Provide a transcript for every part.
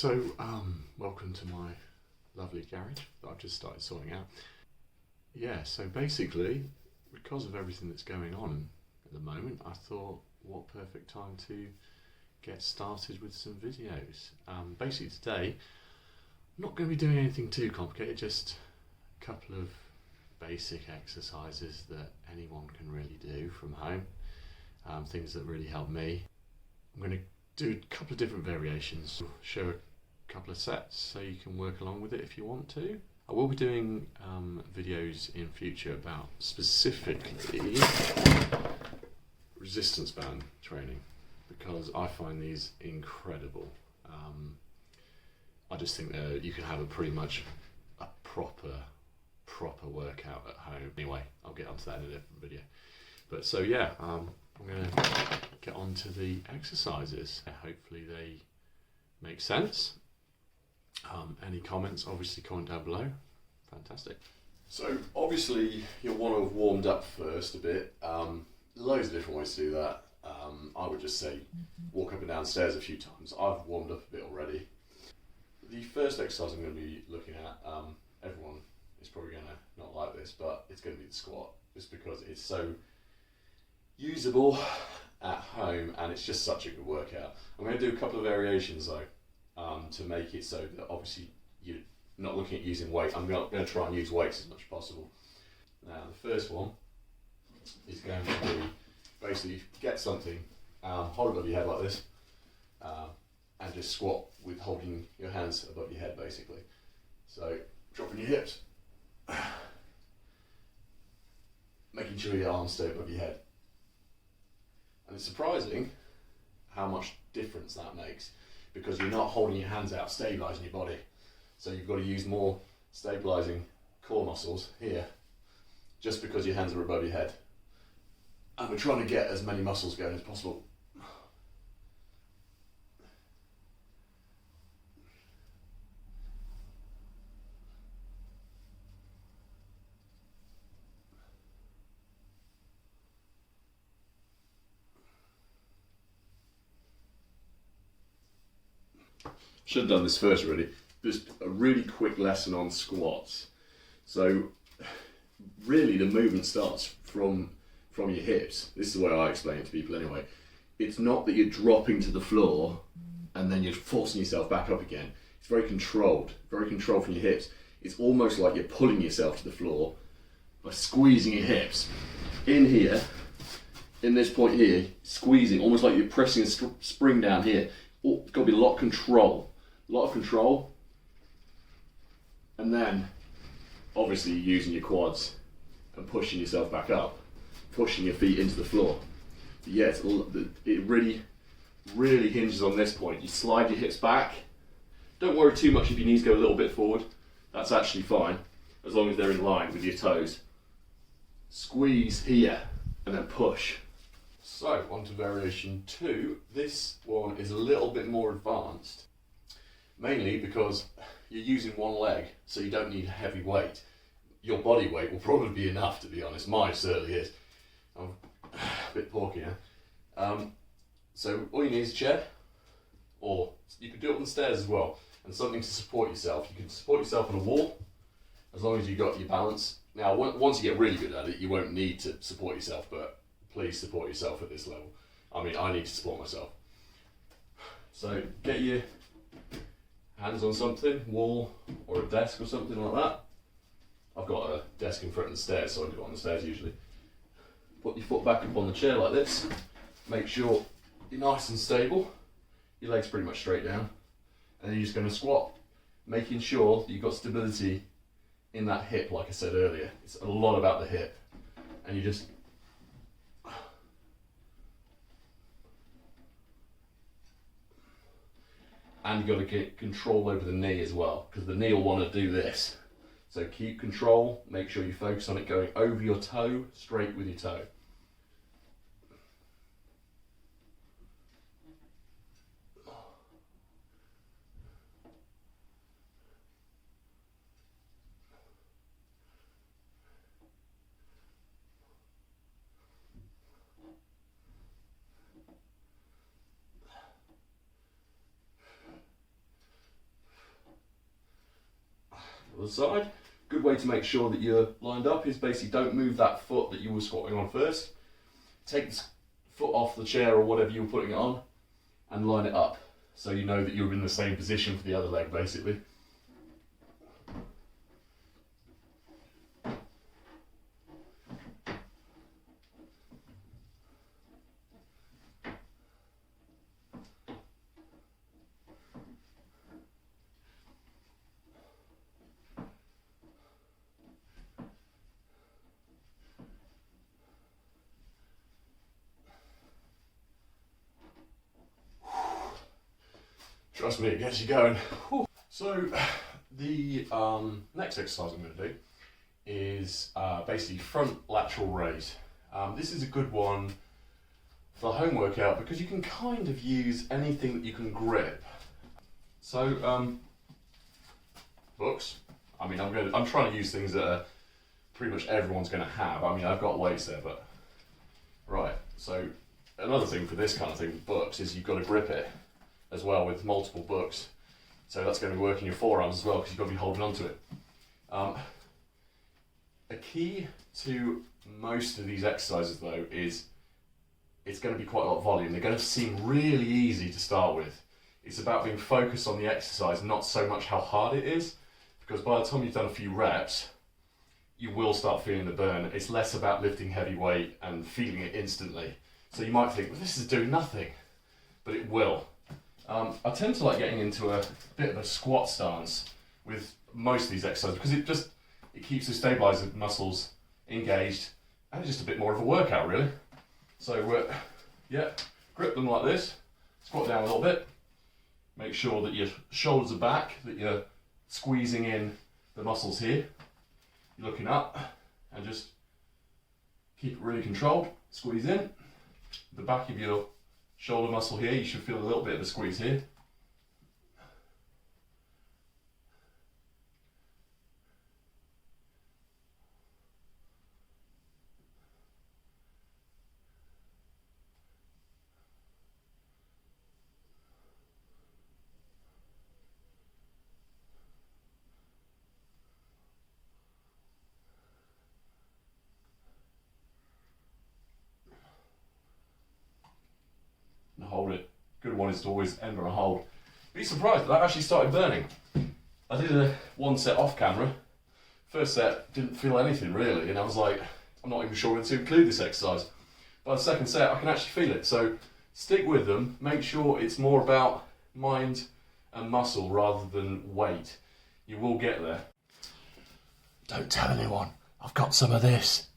So, welcome to my lovely garage that I've just started sorting out. Yeah, so basically, because of everything that's going on at the moment, I thought, what perfect time to get started with some videos. Basically today, I'm not going to be doing anything too complicated, just a couple of basic exercises that anyone can really do from home, things that really help me. I'm going to do a couple of different variations, show a couple of sets so you can work along with it if you want to. I will be doing videos in future about specifically resistance band training because I find these incredible. I just think that you can have pretty much a proper workout at home. Anyway, I'll get onto that in a different video. But so yeah, I'm going to get on to the exercises. Hopefully they make sense. Any comments, obviously comment down below. Fantastic. So obviously you'll want to have warmed up first a bit. Loads of different ways to do that. I would just say walk up and down stairs a few times. I've warmed up a bit already. The first exercise I'm going to be looking at, everyone is probably going to not like this, but it's going to be the squat, just because it's so usable at home and it's just such a good workout. I'm going to do a couple of variations though, to make it so that obviously you're not looking at using weight. I'm going to try and use weights as much as possible. Now the first one is going to be basically get something, hold it above your head like this, and just squat with holding your hands above your head basically. So dropping your hips, making sure your arms stay above your head. And it's surprising how much difference that makes because you're not holding your hands out, stabilising your body. So you've got to use more stabilising core muscles here just because your hands are above your head. And we're trying to get as many muscles going as possible. Should have done this first already. Just a really quick lesson on squats. So really the movement starts from your hips. This is the way I explain it to people anyway. It's not that you're dropping to the floor and then you're forcing yourself back up again. It's very controlled from your hips. It's almost like you're pulling yourself to the floor by squeezing your hips. In here, in this point here, squeezing, almost like you're pressing a spring down here. Oh, it's got to be a lot of control. And then obviously using your quads and pushing yourself back up, pushing your feet into the floor. But yeah, it really hinges on this point. You slide your hips back. Don't worry too much if your knees go a little bit forward. That's actually fine, as long as they're in line with your toes. Squeeze here and then push. So on to variation 2. This one is a little bit more advanced, mainly because you're using one leg, so you don't need heavy weight. Your body weight will probably be enough, to be honest. Mine certainly is. I'm a bit porky now. So all you need is a chair, or you could do it on the stairs as well, and something to support yourself. You can support yourself on a wall, as long as you've got your balance. Now, once you get really good at it, you won't need to support yourself, but please support yourself at this level. I mean, I need to support myself. So get your hands on something, wall or a desk or something like that. I've got a desk in front of the stairs, so I do it on the stairs usually. Put your foot back up on the chair like this. Make sure you're nice and stable. Your legs pretty much straight down. And then you're just going to squat, making sure that you've got stability in that hip, like I said earlier. It's a lot about the hip. And you just... And you've got to get control over the knee as well, because the knee will want to do this. So keep control, make sure you focus on it going over your toe, straight with your toe. Other side. Good way to make sure that you're lined up is basically don't move that foot that you were squatting on first. Take the foot off the chair or whatever you were putting it on and line it up so you know that you're in the same position for the other leg basically. Trust me, it gets you going. Whew. So the next exercise I'm going to do is basically front lateral raise. This is a good one for the home workout because you can kind of use anything that you can grip. So books. I mean, I'm trying to use things that pretty much everyone's going to have. I mean, I've got weights there, but right. So another thing for this kind of thing with books is you've got to grip it as well with multiple books. So that's going to be working your forearms as well because you've got to be holding on to it. A key to most of these exercises though is it's going to be quite a lot of volume. They're going to seem really easy to start with. It's about being focused on the exercise, not so much how hard it is, because by the time you've done a few reps, you will start feeling the burn. It's less about lifting heavy weight and feeling it instantly. So you might think, well, this is doing nothing, but it will. I tend to like getting into a bit of a squat stance with most of these exercises because it keeps the stabilizer muscles engaged and it's just a bit more of a workout really. So yeah, grip them like this, squat down a little bit, make sure that your shoulders are back, that you're squeezing in the muscles here, you're looking up and just keep it really controlled, squeeze in, the back of your shoulder muscle here, you should feel a little bit of a squeeze here. Hold it. Good one is to always end on a hold. Be surprised, that actually started burning. I did a one set off camera. First set, didn't feel anything really, and I was like, I'm not even sure when to include this exercise. By the second set, I can actually feel it. So stick with them, make sure it's more about mind and muscle rather than weight. You will get there. Don't tell anyone, I've got some of this.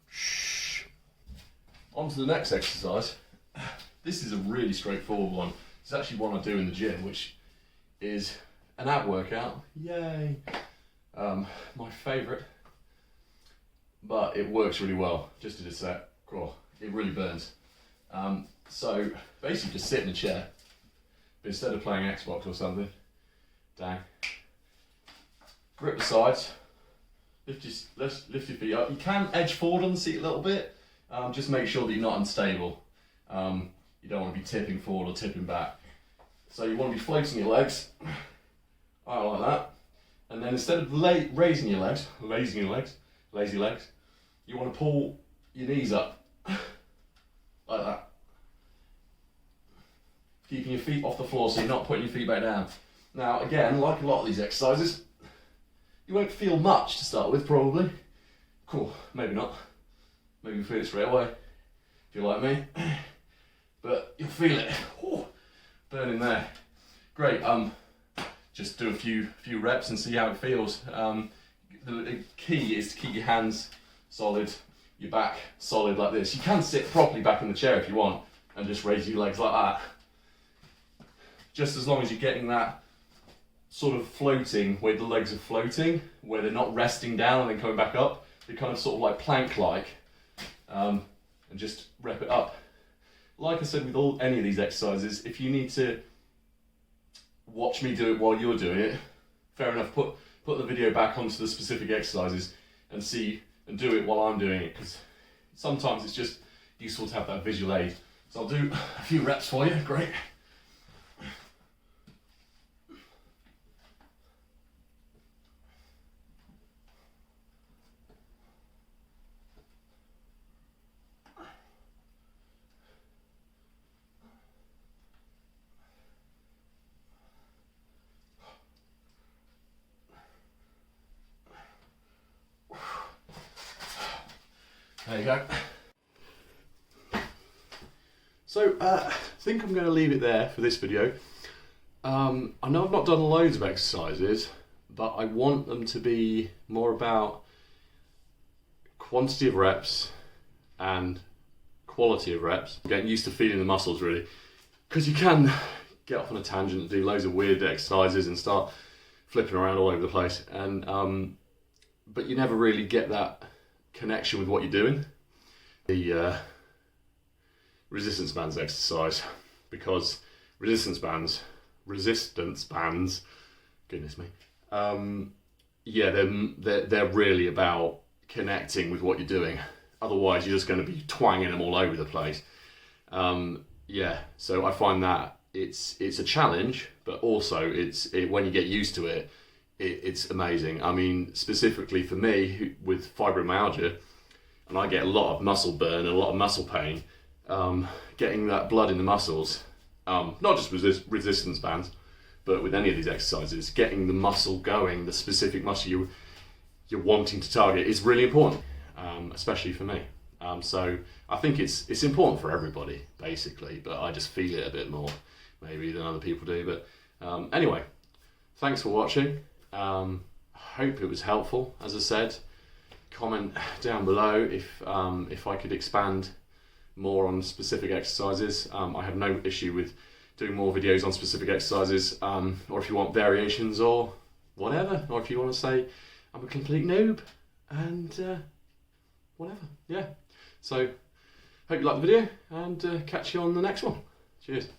Shh. On to the next exercise. This is a really straightforward one. It's actually one I do in the gym, which is an ab workout. Yay! My favourite, but it works really well. Just did a set. Cool. It really burns. So basically, just sit in a chair, but instead of playing Xbox or something, dang. Grip the sides. Lift your feet up. You can edge forward on the seat a little bit. Just make sure that you're not unstable. You don't want to be tipping forward or tipping back. So you want to be floating your legs, like that. And then instead of raising your legs, lazy legs, you want to pull your knees up, like that. Keeping your feet off the floor so you're not putting your feet back down. Now again, like a lot of these exercises, you won't feel much to start with probably. Cool, maybe not. Maybe you'll feel it straight away, if you're like me. But you'll feel it. Ooh, burning there. Great. Just do a few reps and see how it feels. The key is to keep your hands solid, your back solid like this. You can sit properly back in the chair if you want and just raise your legs like that. Just as long as you're getting that sort of floating, where the legs are floating, where they're not resting down and then coming back up. They're kind of sort of like plank-like. And just rep it up. Like I said with any of these exercises, if you need to watch me do it while you're doing it, fair enough, put the video back onto the specific exercises and do it while I'm doing it, because sometimes it's just useful to have that visual aid. So I'll do a few reps for you, great. There you go. So, I think I'm going to leave it there for this video. I know I've not done loads of exercises, but I want them to be more about quantity of reps and quality of reps. Getting used to feeling the muscles, really. Because you can get off on a tangent and do loads of weird exercises and start flipping around all over the place. And but you never really get that connection with what you're doing. The resistance bands exercise, because resistance bands, goodness me, yeah, they're really about connecting with what you're doing. Otherwise, you're just going to be twanging them all over the place. Yeah, so I find that it's a challenge, but also when you get used to it, it's amazing. I mean, specifically for me with fibromyalgia, and I get a lot of muscle burn and a lot of muscle pain. Getting that blood in the muscles, not just resistance bands, but with any of these exercises, getting the muscle going, the specific muscle you're wanting to target is really important, especially for me. So I think it's important for everybody, basically, but I just feel it a bit more maybe than other people do. But anyway, thanks for watching. Hope it was helpful. As I said, comment down below if I could expand more on specific exercises. I have no issue with doing more videos on specific exercises, or if you want variations or whatever, or if you want to say I'm a complete noob and whatever. Yeah, so hope you liked the video and catch you on the next one. Cheers.